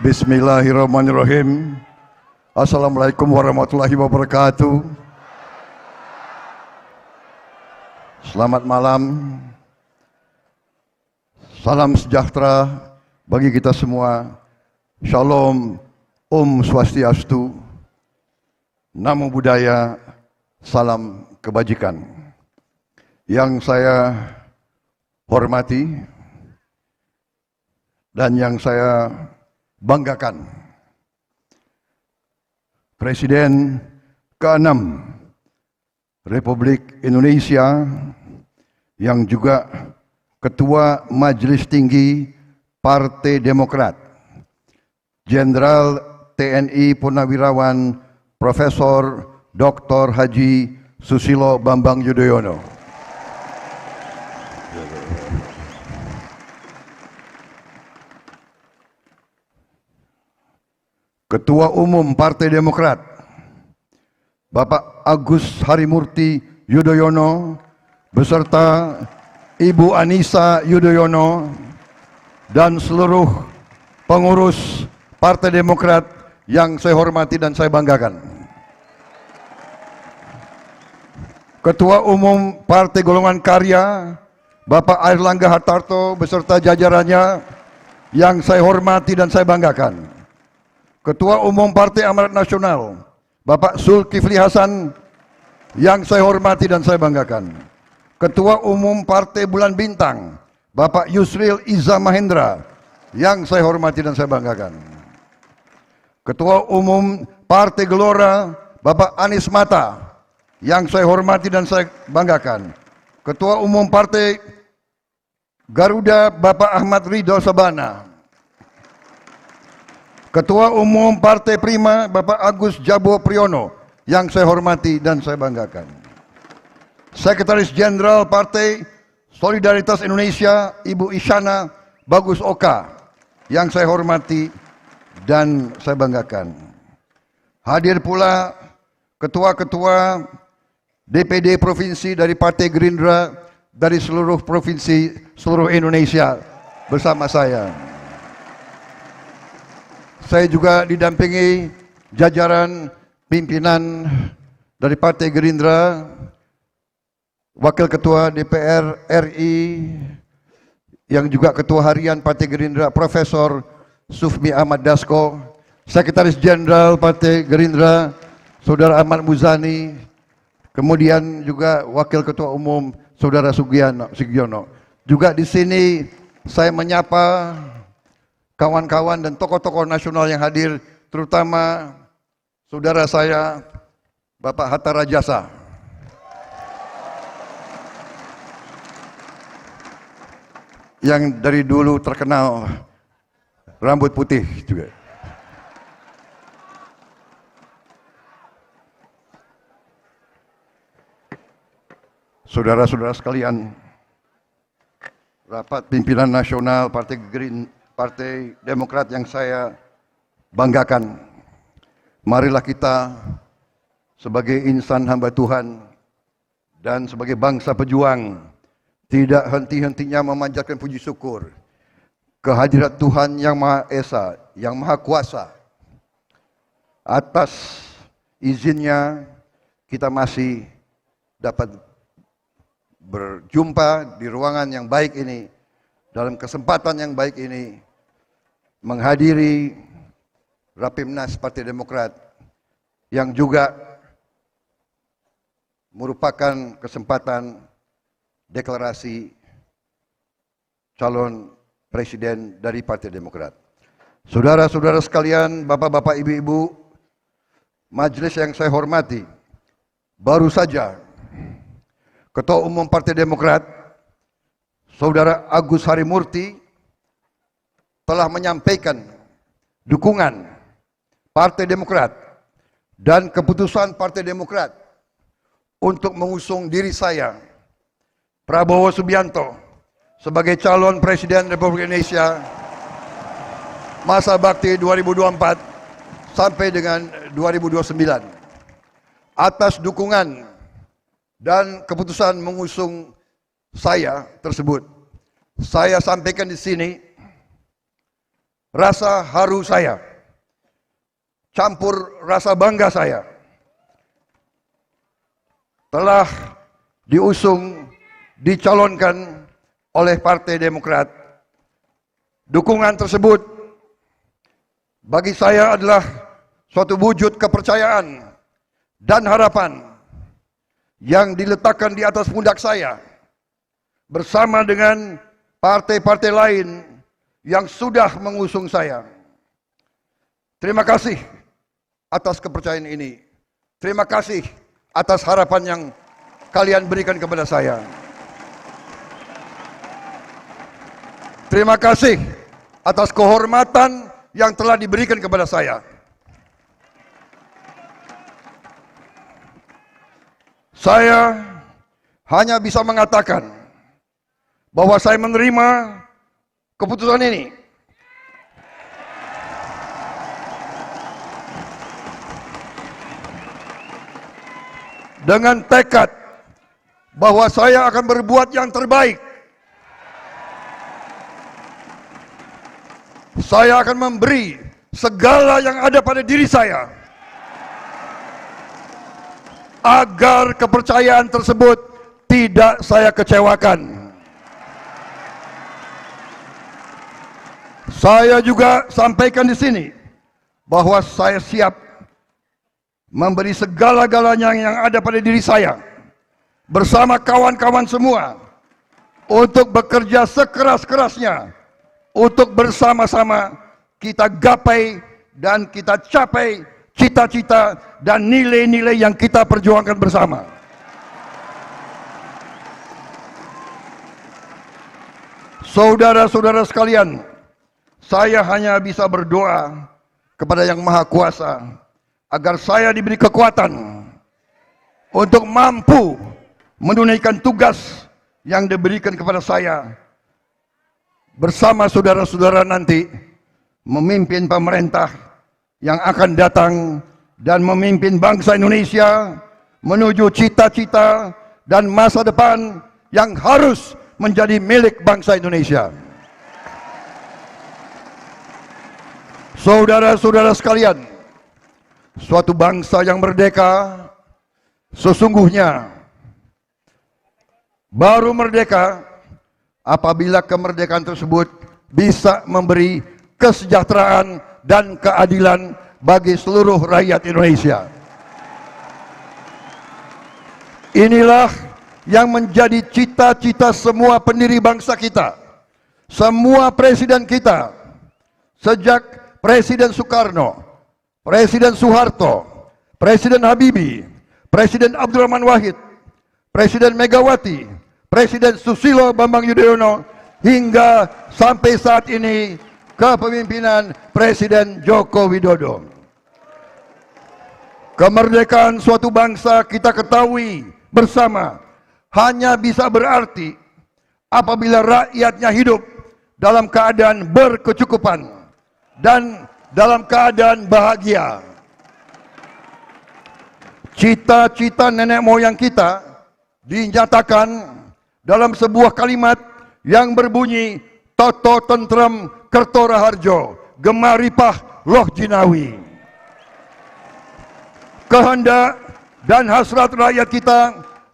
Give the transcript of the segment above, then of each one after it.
Bismillahirrahmanirrahim. Assalamualaikum warahmatullahi wabarakatuh. Selamat malam. Salam sejahtera bagi kita semua. Shalom, Om Swastiastu, Namo Buddhaya, salam kebajikan. Yang saya hormati dan yang saya banggakan, Presiden ke-6 Republik Indonesia yang juga Ketua Majelis Tinggi Partai Demokrat, Jenderal TNI Purnawirawan Profesor Dr. Haji Susilo Bambang Yudhoyono. Ketua Umum Partai Demokrat, Bapak Agus Harimurti Yudhoyono, beserta Ibu Anissa Yudhoyono, dan seluruh pengurus Partai Demokrat yang saya hormati dan saya banggakan. Ketua Umum Partai Golongan Karya, Bapak Airlangga Hartarto, beserta jajarannya yang saya hormati dan saya banggakan. Ketua Umum Partai Amanat Nasional, Bapak Zulkifli Hasan, yang saya hormati dan saya banggakan. Ketua Umum Partai Bulan Bintang, Bapak Yusril Iza Mahendra, yang saya hormati dan saya banggakan. Ketua Umum Partai Gelora, Bapak Anies Mata, yang saya hormati dan saya banggakan. Ketua Umum Partai Garuda, Bapak Ahmad Ridho Sabana. Ketua Umum Partai Prima, Bapak Agus Jabo Priyono, yang saya hormati dan saya banggakan. Sekretaris Jenderal Partai Solidaritas Indonesia, Ibu Isyana Bagus Oka, yang saya hormati dan saya banggakan. Hadir pula ketua-ketua DPD Provinsi dari Partai Gerindra dari seluruh provinsi seluruh Indonesia bersama saya. Saya juga didampingi jajaran pimpinan dari Partai Gerindra, Wakil Ketua DPR RI, yang juga Ketua Harian Partai Gerindra, Profesor Sufmi Ahmad Dasko, Sekretaris Jenderal Partai Gerindra, Saudara Ahmad Muzani, kemudian juga Wakil Ketua Umum Saudara Sugiono. Juga di sini saya menyapa kawan-kawan dan tokoh-tokoh nasional yang hadir, terutama saudara saya Bapak Hatta Rajasa. Yang dari dulu terkenal rambut putih juga. Saudara-saudara sekalian, rapat pimpinan nasional Partai Demokrat yang saya banggakan. Marilah kita sebagai insan hamba Tuhan dan sebagai bangsa pejuang tidak henti-hentinya memanjatkan puji syukur kehadirat Tuhan yang Maha Esa, yang Maha Kuasa. Atas izinnya kita masih dapat berjumpa di ruangan yang baik ini, dalam kesempatan yang baik ini, menghadiri Rapimnas Partai Demokrat yang juga merupakan kesempatan deklarasi calon presiden dari Partai Demokrat. Saudara-saudara sekalian, bapak-bapak, ibu-ibu, majelis yang saya hormati, baru saja Ketua Umum Partai Demokrat, Saudara Agus Harimurti, telah menyampaikan dukungan Partai Demokrat dan keputusan Partai Demokrat untuk mengusung diri saya, Prabowo Subianto, sebagai calon Presiden Republik Indonesia masa bakti 2024 sampai dengan 2029. Atas dukungan dan keputusan mengusung saya tersebut, saya sampaikan di sini rasa haru saya, campur rasa bangga saya, telah diusung, dicalonkan oleh Partai Demokrat. Dukungan tersebut bagi saya adalah suatu wujud kepercayaan dan harapan yang diletakkan di atas pundak saya bersama dengan partai-partai lain yang sudah mengusung saya. Terima kasih atas kepercayaan ini. Terima kasih atas harapan yang kalian berikan kepada saya. Terima kasih atas kehormatan yang telah diberikan kepada saya. Saya hanya bisa mengatakan bahwa saya menerima keputusan ini dengan tekad bahwa saya akan berbuat yang terbaik. Saya akan memberi segala yang ada pada diri saya agar kepercayaan tersebut tidak saya kecewakan. Saya juga sampaikan di sini bahwa saya siap memberi segala-galanya yang ada pada diri saya bersama kawan-kawan semua untuk bekerja sekeras-kerasnya untuk bersama-sama kita gapai dan kita capai cita-cita dan nilai-nilai yang kita perjuangkan bersama. Saudara-saudara sekalian, saya hanya bisa berdoa kepada Yang Maha Kuasa agar saya diberi kekuatan untuk mampu menunaikan tugas yang diberikan kepada saya bersama saudara-saudara nanti memimpin pemerintah yang akan datang dan memimpin bangsa Indonesia menuju cita-cita dan masa depan yang harus menjadi milik bangsa Indonesia. Saudara-saudara sekalian, suatu bangsa yang merdeka sesungguhnya baru merdeka apabila kemerdekaan tersebut bisa memberi kesejahteraan dan keadilan bagi seluruh rakyat Indonesia. Inilah yang menjadi cita-cita semua pendiri bangsa kita, semua presiden kita, sejak Presiden Soekarno, Presiden Soeharto, Presiden Habibie, Presiden Abdurrahman Wahid, Presiden Megawati, Presiden Susilo Bambang Yudhoyono, hingga sampai saat ini kepemimpinan Presiden Joko Widodo. Kemerdekaan suatu bangsa kita ketahui bersama hanya bisa berarti apabila rakyatnya hidup dalam keadaan berkecukupan dan dalam keadaan bahagia. Cita-cita nenek moyang kita dinyatakan dalam sebuah kalimat yang berbunyi Toto tentrem kerto raharjo, gemaripah loh jinawi. Kehendak dan hasrat rakyat kita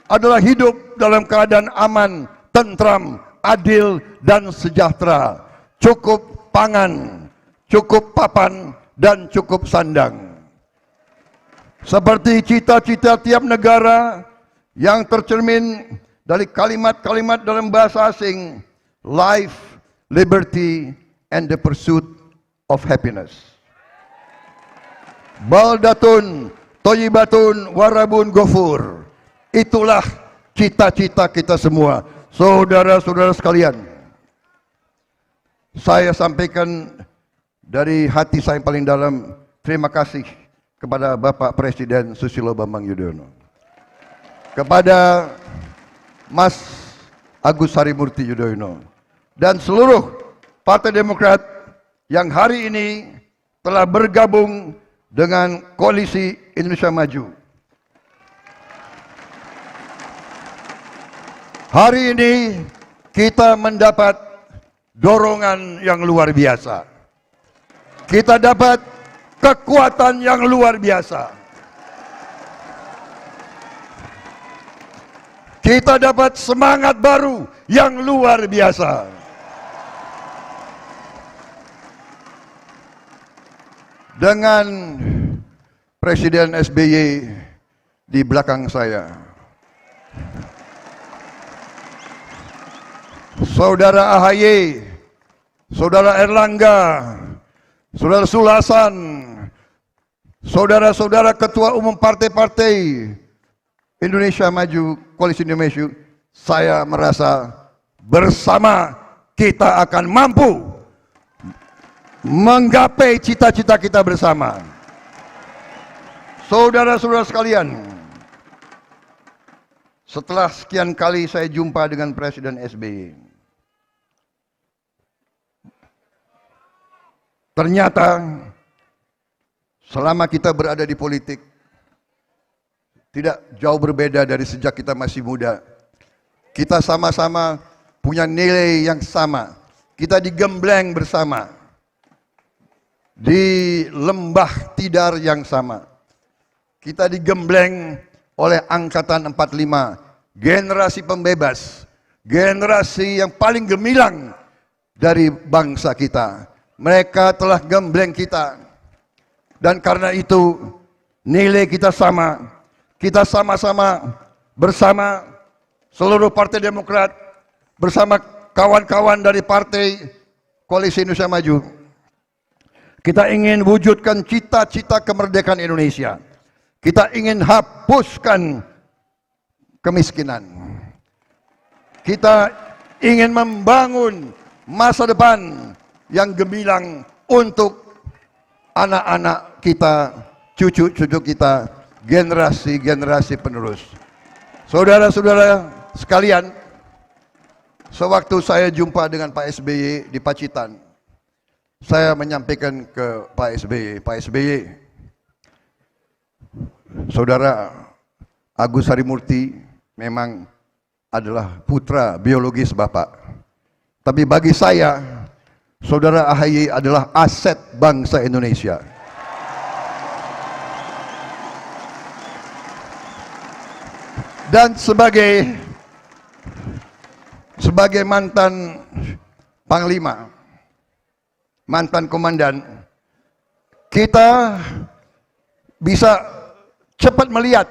adalah hidup dalam keadaan aman, tentram, adil dan sejahtera, cukup pangan, cukup papan dan cukup sandang. Seperti cita-cita tiap negara yang tercermin dari kalimat-kalimat dalam bahasa asing, life, liberty, and the pursuit of happiness. Baldatun, Toyibatun, Warabun, Gofur. Itulah cita-cita kita semua. Saudara-saudara sekalian, saya sampaikan dari hati saya yang paling dalam, terima kasih kepada Bapak Presiden Susilo Bambang Yudhoyono, kepada Mas Agus Harimurti Yudhoyono, dan seluruh Partai Demokrat yang hari ini telah bergabung dengan Koalisi Indonesia Maju. Hari ini kita mendapat dorongan yang luar biasa. kita dapat kekuatan yang luar biasa. Kita dapat semangat baru yang luar biasa. Dengan Presiden SBY di belakang saya, Saudara AHY, Saudara Erlangga, Saudara Sulasan, saudara-saudara ketua umum partai-partai Indonesia Maju, Koalisi Indonesia, saya merasa bersama kita akan mampu menggapai cita-cita kita bersama. Saudara-saudara sekalian, setelah sekian kali saya jumpa dengan Presiden SBY, ternyata selama kita berada di politik, tidak jauh berbeda dari sejak kita masih muda. Kita sama-sama punya nilai yang sama. Kita digembleng bersama di lembah tidar yang sama. Kita digembleng oleh Angkatan 45, generasi pembebas, generasi yang paling gemilang dari bangsa kita. Mereka telah gembleng kita. Dan karena itu nilai kita sama. Kita sama-sama bersama seluruh Partai Demokrat, bersama kawan-kawan dari Partai Koalisi Indonesia Maju. Kita ingin wujudkan cita-cita kemerdekaan Indonesia. Kita ingin hapuskan kemiskinan. Kita ingin membangun masa depan yang gemilang untuk anak-anak kita, cucu-cucu kita, generasi-generasi penerus. Saudara-saudara sekalian, sewaktu saya jumpa dengan Pak SBY di Pacitan, saya menyampaikan ke Pak SBY, Saudara Agus Harimurti memang adalah putra biologis Bapak. Tapi bagi saya, Saudara AHY adalah aset bangsa Indonesia. Dan sebagai mantan panglima, mantan komandan, kita bisa cepat melihat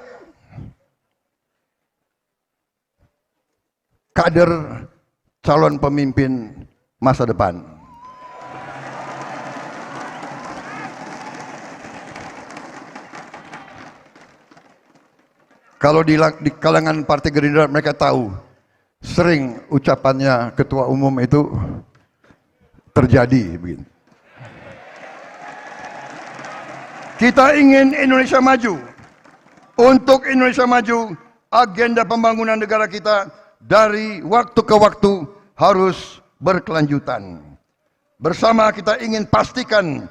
kader calon pemimpin masa depan. Kalau di kalangan Partai Gerindra mereka tahu, sering ucapannya ketua umum itu terjadi begini. Kita ingin Indonesia maju. Untuk Indonesia maju, agenda pembangunan negara kita dari waktu ke waktu harus berkelanjutan. Bersama kita ingin pastikan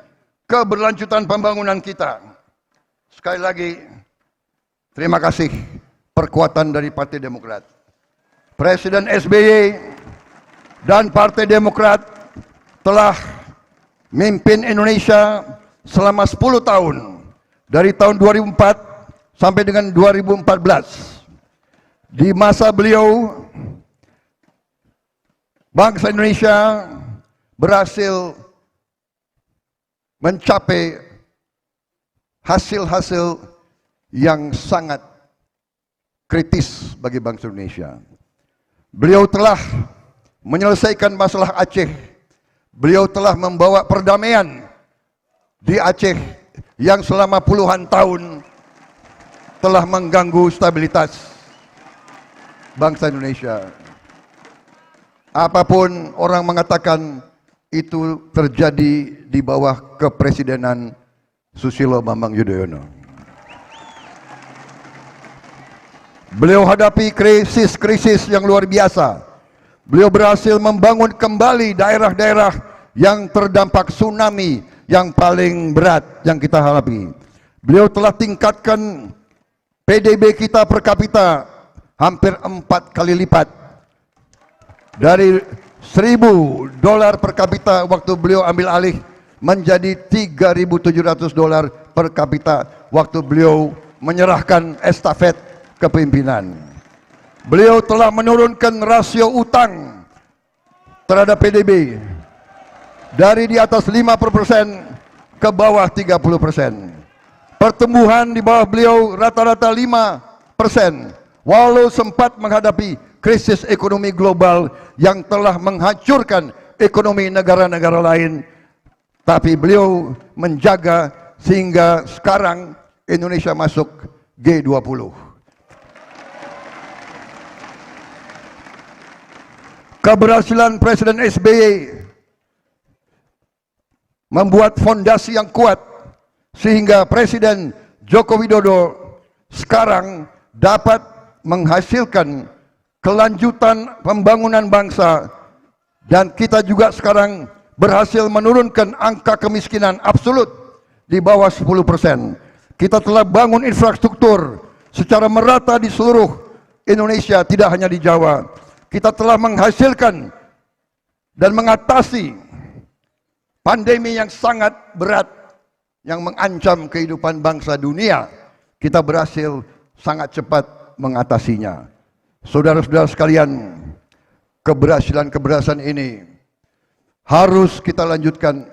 keberlanjutan pembangunan kita. Sekali lagi, terima kasih perkuatan dari Partai Demokrat. Presiden SBY dan Partai Demokrat telah memimpin Indonesia selama 10 tahun. Dari tahun 2004 sampai dengan 2014. Di masa beliau, bangsa Indonesia berhasil mencapai hasil-hasil yang sangat kritis bagi bangsa Indonesia. Beliau telah menyelesaikan masalah Aceh. Beliau telah membawa perdamaian di Aceh yang selama puluhan tahun telah mengganggu stabilitas bangsa Indonesia. Apapun orang mengatakan itu terjadi di bawah kepresidenan Susilo Bambang Yudhoyono. Beliau hadapi krisis-krisis yang luar biasa. Beliau berhasil membangun kembali daerah-daerah yang terdampak tsunami yang paling berat yang kita hadapi. Beliau telah tingkatkan PDB kita per kapita hampir 4 kali lipat. Dari $1.000 per kapita waktu beliau ambil alih menjadi $3.700 per kapita waktu beliau menyerahkan estafet kepemimpinan. Beliau telah menurunkan rasio utang terhadap PDB dari di atas 50% ke bawah 30%. Pertumbuhan di bawah beliau rata-rata 5%, walau sempat menghadapi krisis ekonomi global yang telah menghancurkan ekonomi negara-negara lain. Tapi beliau menjaga sehingga sekarang Indonesia masuk G20. Keberhasilan Presiden SBY membuat fondasi yang kuat sehingga Presiden Joko Widodo sekarang dapat menghasilkan kelanjutan pembangunan bangsa, dan kita juga sekarang berhasil menurunkan angka kemiskinan absolut di bawah 10%. Kita telah bangun infrastruktur secara merata di seluruh Indonesia, tidak hanya di Jawa. Kita telah menghasilkan dan mengatasi pandemi yang sangat berat yang mengancam kehidupan bangsa dunia. Kita berhasil sangat cepat mengatasinya. Saudara-saudara sekalian, keberhasilan ini harus kita lanjutkan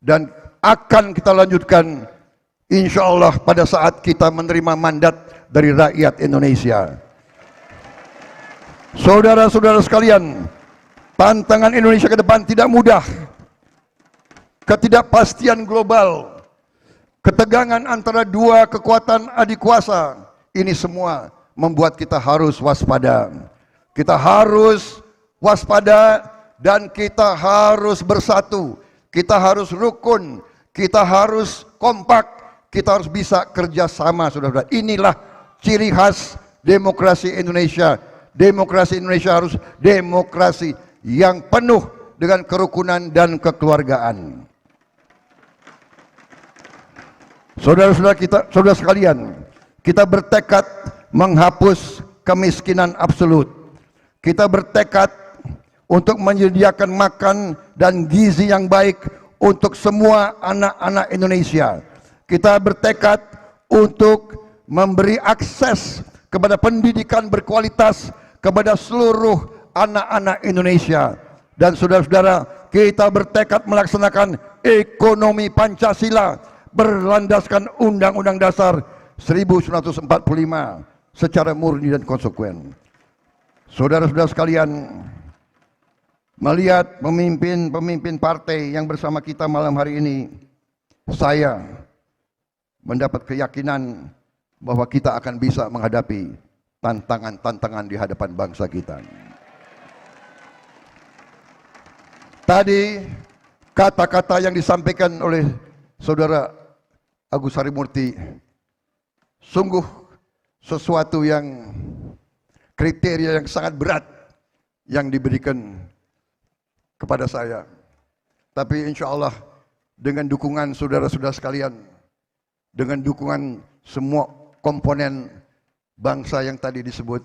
dan akan kita lanjutkan insya Allah pada saat kita menerima mandat dari rakyat Indonesia. Saudara-saudara sekalian, tantangan Indonesia ke depan tidak mudah. Ketidakpastian global, ketegangan antara dua kekuatan adik kuasa, ini semua membuat kita harus waspada. Kita harus waspada dan kita harus bersatu. Kita harus rukun, kita harus kompak, kita harus bisa kerjasama, saudara-saudara. Inilah ciri khas demokrasi Indonesia. Demokrasi Indonesia harus demokrasi yang penuh dengan kerukunan dan kekeluargaan. Saudara-saudara kita, saudara sekalian, kita bertekad menghapus kemiskinan absolut. Kita bertekad untuk menyediakan makan dan gizi yang baik untuk semua anak-anak Indonesia. Kita bertekad untuk memberi akses kepada pendidikan berkualitas kepada seluruh anak-anak Indonesia. Dan saudara-saudara, kita bertekad melaksanakan ekonomi Pancasila berlandaskan Undang-Undang Dasar 1945 secara murni dan konsekuen. Saudara-saudara sekalian, melihat pemimpin-pemimpin partai yang bersama kita malam hari ini, saya mendapat keyakinan bahwa kita akan bisa menghadapi tantangan-tantangan di hadapan bangsa kita. Tadi kata-kata yang disampaikan oleh Saudara Agus Harimurti sungguh sesuatu yang kriteria yang sangat berat yang diberikan kepada saya. Tapi insya Allah dengan dukungan saudara-saudara sekalian, dengan dukungan semua komponen bangsa yang tadi disebut,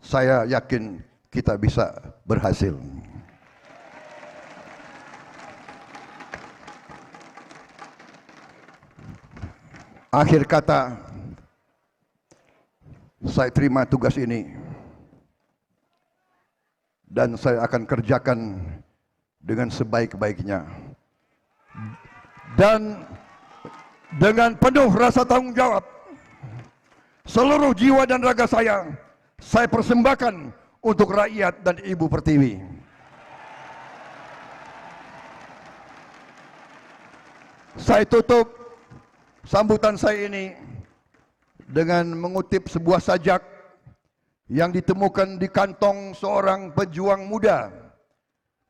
saya yakin kita bisa berhasil. Akhir kata, saya terima tugas ini dan saya akan kerjakan dengan sebaik-baiknya dan dengan penuh rasa tanggung jawab. Seluruh jiwa dan raga saya persembahkan untuk rakyat dan Ibu Pertiwi. Saya tutup sambutan saya ini dengan mengutip sebuah sajak yang ditemukan di kantong seorang pejuang muda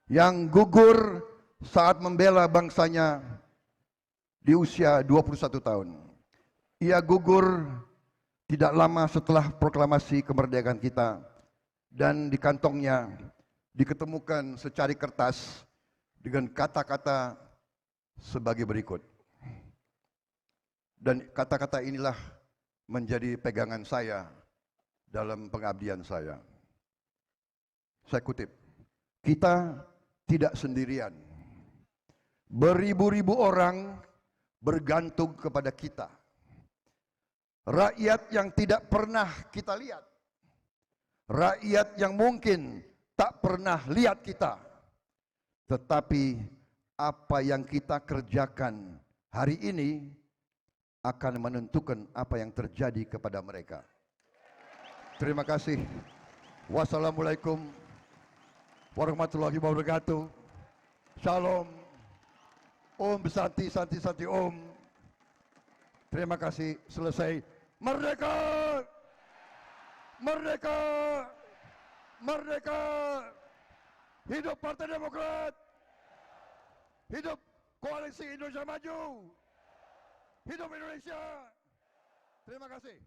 yang gugur saat membela bangsanya di usia 21 tahun. Ia gugur tidak lama setelah proklamasi kemerdekaan kita, dan di kantongnya diketemukan secari kertas dengan kata-kata sebagai berikut. Dan kata-kata inilah menjadi pegangan saya dalam pengabdian saya. Saya kutip, kita tidak sendirian. Beribu-ribu orang bergantung kepada kita. Rakyat yang tidak pernah kita lihat. Rakyat yang mungkin tak pernah lihat kita. Tetapi apa yang kita kerjakan hari ini akan menentukan apa yang terjadi kepada mereka. Terima kasih. Wassalamualaikum warahmatullahi wabarakatuh. Shalom. Om Santi Santi Santi Om. Terima kasih. Selesai. Merdeka! Merdeka! Merdeka! Hidup Partai Demokrat! Hidup Koalisi Indonesia Maju! Hidup Indonesia! Terima kasih.